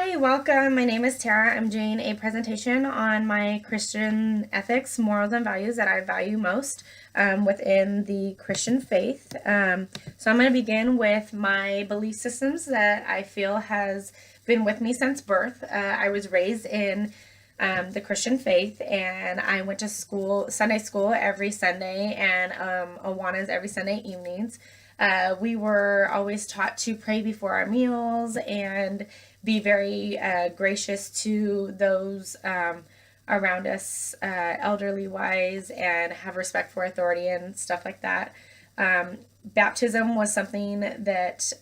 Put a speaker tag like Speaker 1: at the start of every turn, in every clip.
Speaker 1: Hi, welcome. My name is Tara. I'm doing a presentation on my Christian ethics, morals, and values that I value most within the Christian faith. So I'm going to begin with my belief systems that I feel has been with me since birth. I was raised in the Christian faith, and I went to school, Sunday school every Sunday, and Awanas every Sunday evenings. We were always taught to pray before our meals and be very gracious to those around us, elderly wise, and have respect for authority and stuff like that. Baptism was something that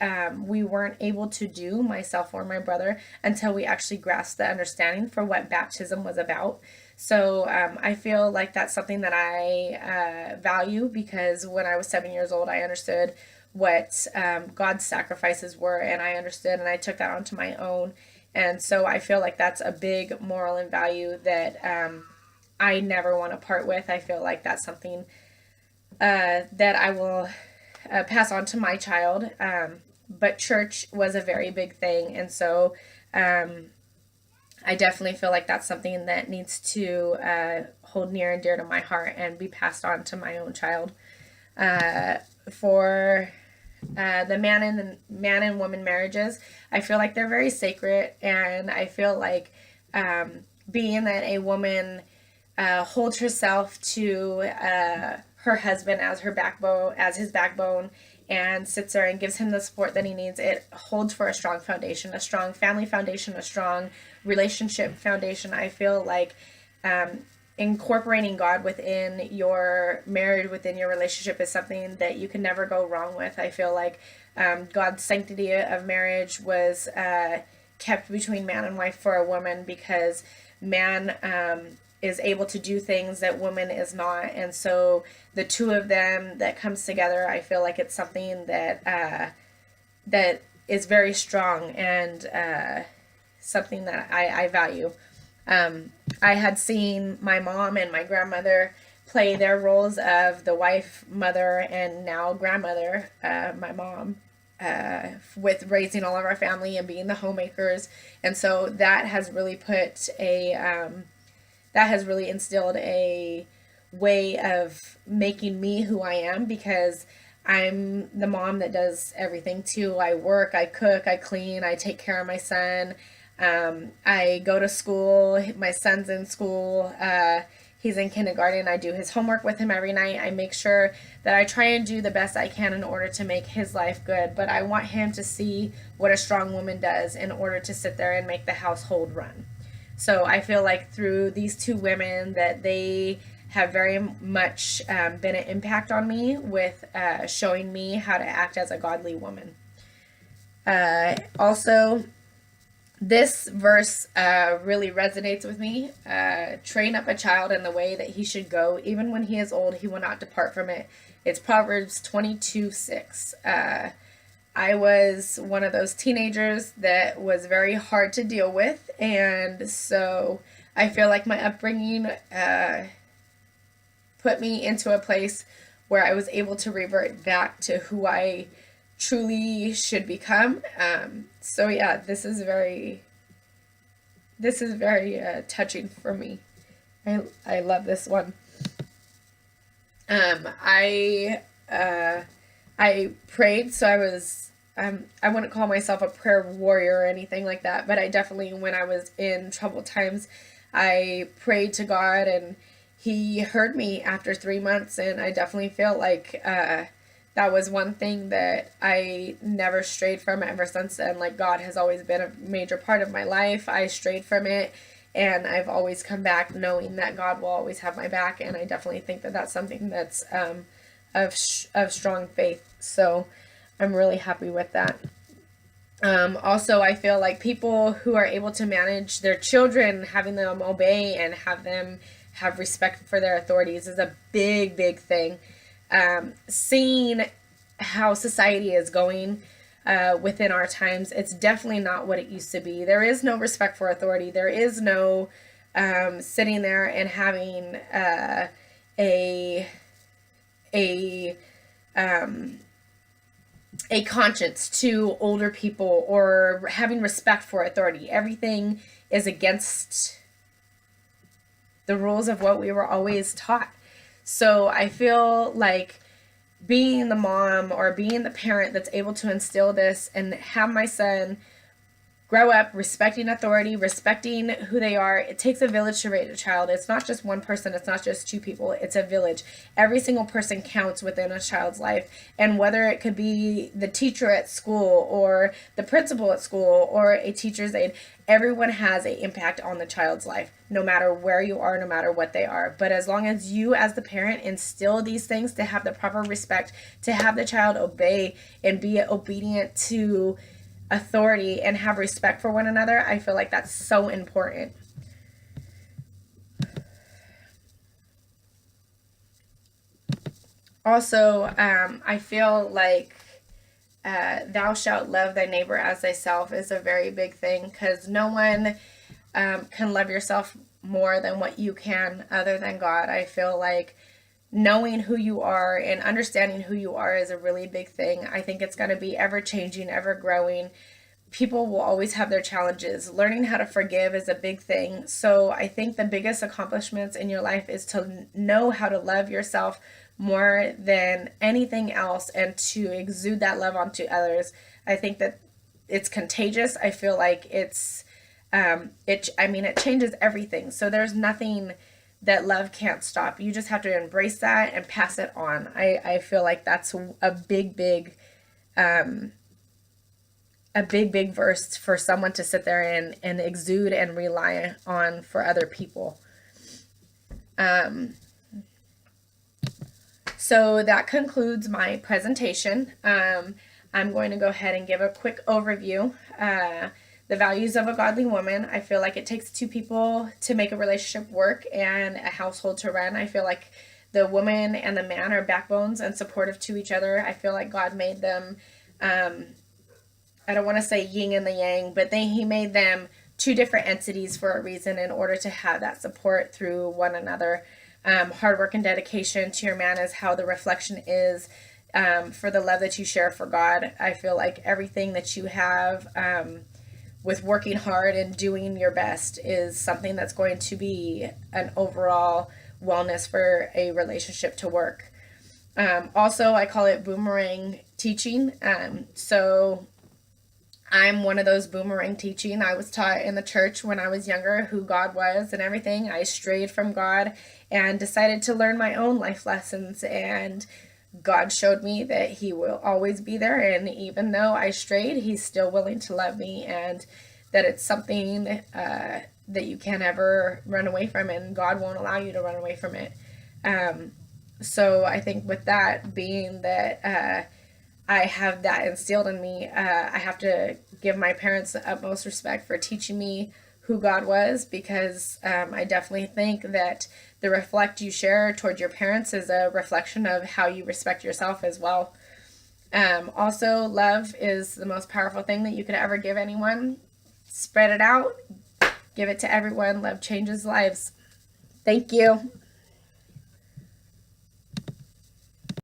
Speaker 1: we weren't able to do, myself or my brother, until we actually grasped the understanding for what baptism was about. So I feel like that's something that I value, because when I was 7 years old, I understood what God's sacrifices were, and I understood, and I took that onto my own. And so I feel like that's a big moral and value that I never want to part with. I feel like that's something that I will pass on to my child. But church was a very big thing, and so I definitely feel like that's something that needs to hold near and dear to my heart and be passed on to my own child. For the man and woman marriages, I feel like they're very sacred, and I feel like being that a woman holds herself to her husband as her backbone, as his backbone, and sits there and gives him the support that he needs. It holds for a strong foundation, a strong family foundation, a strong relationship foundation. I feel like incorporating God within your marriage, within your relationship, is something that you can never go wrong with. I feel like God's sanctity of marriage was kept between man and wife for a woman, because man is able to do things that woman is not, and so the two of them that comes together, I feel like it's something that that is very strong, and something that I value. I had seen my mom and my grandmother play their roles of the wife, mother, and now grandmother, my mom, with raising all of our family and being the homemakers. And so that has really put that has really instilled a way of making me who I am, because I'm the mom that does everything too. I work, I cook, I clean, I take care of my son. I go to school. My son's in school. He's in kindergarten. I do his homework with him every night. I make sure that I try and do the best I can in order to make his life good. But I want him to see what a strong woman does in order to sit there and make the household run. So I feel like through these two women that they have very much been an impact on me with showing me how to act as a godly woman. Also, this verse really resonates with me. Train up a child in the way that he should go. Even when he is old, he will not depart from it. It's Proverbs 22:6. I was one of those teenagers that was very hard to deal with. And so I feel like my upbringing put me into a place where I was able to revert back to who I truly should become. So yeah, this is very touching for me. I love this one. I I prayed, so I wouldn't call myself a prayer warrior or anything like that, but I definitely, when I was in troubled times, I prayed to God, and He heard me after 3 months, and I definitely feel like that was one thing that I never strayed from ever since then. Like, God has always been a major part of my life. I strayed from it, and I've always come back knowing that God will always have my back, and I definitely think that that's something that's of strong faith. So I'm really happy with that. Also, I feel like people who are able to manage their children, having them obey and have them have respect for their authorities, is a big, big thing. Seeing how society is going within our times, it's definitely not what it used to be. There is no respect for authority. There is no sitting there and having a a a conscience to older people or having respect for authority. Everything is against the rules of what we were always taught. So I feel like being the mom or being the parent that's able to instill this and have my son grow up respecting authority, respecting who they are. It takes a village to raise a child. It's not just one person, it's not just two people, it's a village. Every single person counts within a child's life. And whether it could be the teacher at school or the principal at school or a teacher's aide, everyone has an impact on the child's life, no matter where you are, no matter what they are. But as long as you, as the parent, instill these things to have the proper respect, to have the child obey and be obedient to authority and have respect for one another, I feel like that's so important. Also, I feel like thou shalt love thy neighbor as thyself is a very big thing, because no one can love yourself more than what you can other than God. I feel like knowing who you are and understanding who you are is a really big thing. I think it's going to be ever changing, ever growing. People will always have their challenges. Learning how to forgive is a big thing. So I think the biggest accomplishments in your life is to know how to love yourself more than anything else and to exude that love onto others. I think that it's contagious. I feel like it changes everything. So there's nothing that love can't stop. You just have to embrace that and pass it on. I feel like that's a big verse for someone to sit there and exude and rely on for other people. So that concludes my presentation. I'm going to go ahead and give a quick overview. The values of a godly woman. I feel like it takes two people to make a relationship work and a household to run. I feel like the woman and the man are backbones and supportive to each other. I feel like God made them, I don't want to say yin and the yang, but he made them two different entities for a reason in order to have that support through one another. Hard work and dedication to your man is how the reflection is for the love that you share for God. I feel like everything that you have with working hard and doing your best is something that's going to be an overall wellness for a relationship to work. Also, I call it boomerang teaching. So I'm one of those boomerang teaching. I was taught in the church when I was younger who God was and everything. I strayed from God and decided to learn my own life lessons, and God showed me that he will always be there, and even though I strayed, he's still willing to love me, and that it's something that you can't ever run away from, and God won't allow you to run away from it. So I think with that being that I have that instilled in me, I have to give my parents the utmost respect for teaching me who God was, because I definitely think that the reflect you share toward your parents is a reflection of how you respect yourself as well. Also, love is the most powerful thing that you could ever give anyone. Spread it out, give it to everyone. Love changes lives. Thank you.